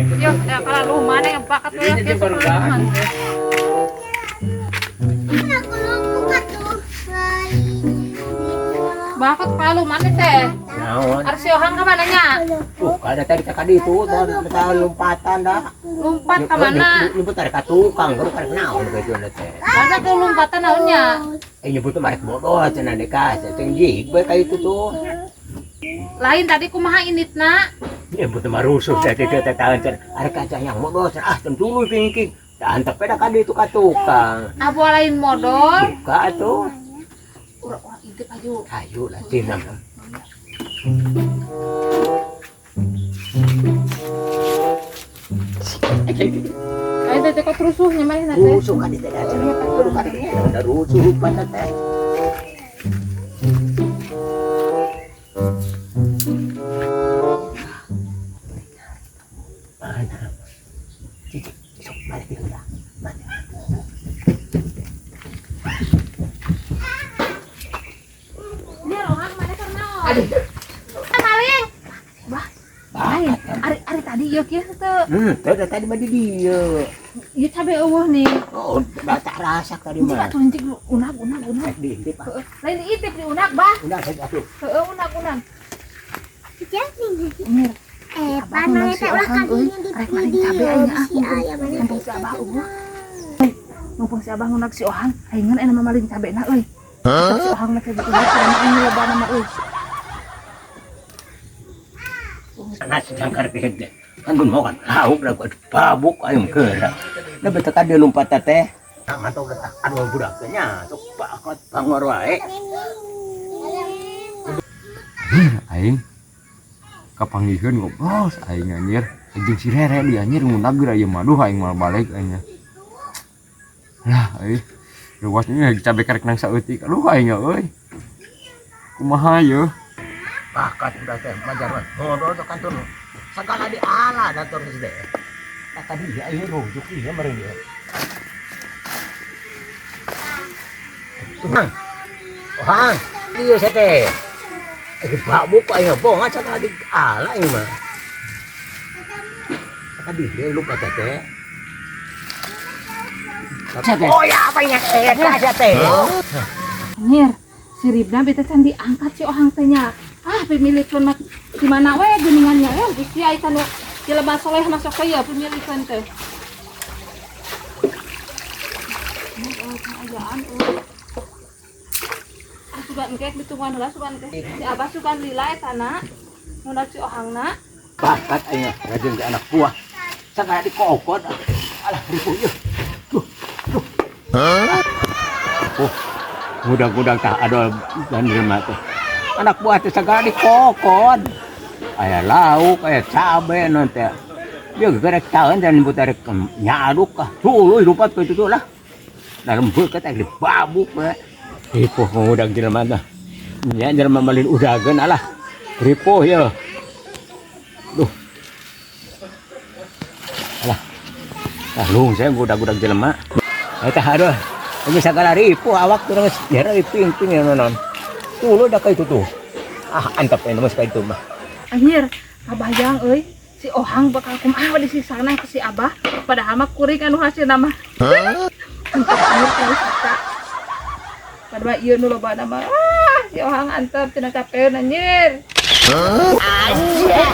Yo, kalau lu mana yang bakat lu yang kita perumahan. Bakat kalau mana teh? Naon? Harus yohang ke mananya? Ada tadi tak itu, ada lompatan dah. Lompat ke mana? Nyebut tarik tukang, baru tarik naon gitu teh. Ada tuh lompatan naonnya? Nyebut tarik bodoh cenah dekas, tinggi bae kayak itu tuh. Lain tadi kumaha initna? Nyebut mah rusuh teh teh tahan cenah. Are kaca yang bodoh cenah dulu pingking. Dan tapi dah kali itu ka tukang. Abu lain modal. Buka tuh. Urang intip aju. Ayo lah tinam. Ayo teh kok rusuhnya mana teh? Rusuh kan itu dah. Baru kan ada rusuh pada teh. Mana? Cicik, sok balik dulu dah. Mana? Dia rohang mana karena. Aduh. Maling. Bah. Lain. Ari tadi yo kieu teh. Tadi mah di dia. Ieu cabe eueuh nih. Oh, tak rasa tadi Ini mah. atuh encik unag. Diintip ah. Lain diintip di unag, Bah. Udah saya atuh. Heeh, unag. Mir. Panahnya teh ulah kadinya Rek cabe aing mumpung si Abah eueuh. Mumpung si Abah ngunag si Ohang, ayeuna aya mah maling cabena euy. Si Ohang mah gitu karena ini lobana mah euy. Sangat sangkar gede. Kan gun mau kan hauk lah gua babuk ayam geura. Da betul kan dia lompat teh. Nah, mantap dah. Aduh budak nya sok bakot bangor wae. Aing kapanggihkeun goblos aing anjir jeung si Rere di anjir ngundag geura ieu mah aduh aing mal balik aing lah euy luasnya cabe karek nang saeutik aduh aing euy kumaha ye Bakat udah teh majaran. Ngobrol tuh kantor. Segala di ala dator geus deh. Kata dia ieu rujuk ieu meureun dia. Tuhan. Tuhan. Ieu saya teh. Babuk ayo bonga cakap di ala ini mah. Tadi dia lupa teh. Oh ya apa ini teh? Kasih teh. Mir, si Ribna beta can diangkat si Ohang teh nya. Ah, pemilikeun mah di mana we geuningannya geus sia eta nu jelema soleh masuk ke ieu pemilikeun teh. Kerajaan sugan engke ditungan heula sugan teh. Si Abah sugan lila eta na. Nundak si Ohangna. Bakat aja rajin ke anak buah. Sakala dikokot. Alah ripuh ieu. Oh, mudah-mudahan tah adol dan jelema teh. Anak buah teh sagala dikokot. Aya lauk, aya cabe non teh. Dia gerek tahan dan nyebut arek nyaduk kah. Tuluy rupat ke itu lah. Dalam beukeut teh babuk we. Ripuh ngudang jelema teh. Nya jelema malin udageun alah. Ripuh ye. Duh. Alah. Lung saya gudak-gudak jelema. Eta aduh. Ini sagala ripuh awak turun nyara ping-ping ya non. Tuluy da ka itu tuh. Ah antep aya mas ka itu mah. Anjir, kabayang euy. Si Ohang bakal kumaha di sisana ke si Abah. Padahal mah kuring anu hasilna mah. Antep anjir kalau sisa. Padahal ieu nu lobana mah. Ah, si Ohang antep cenah capeun anjir. Anjir.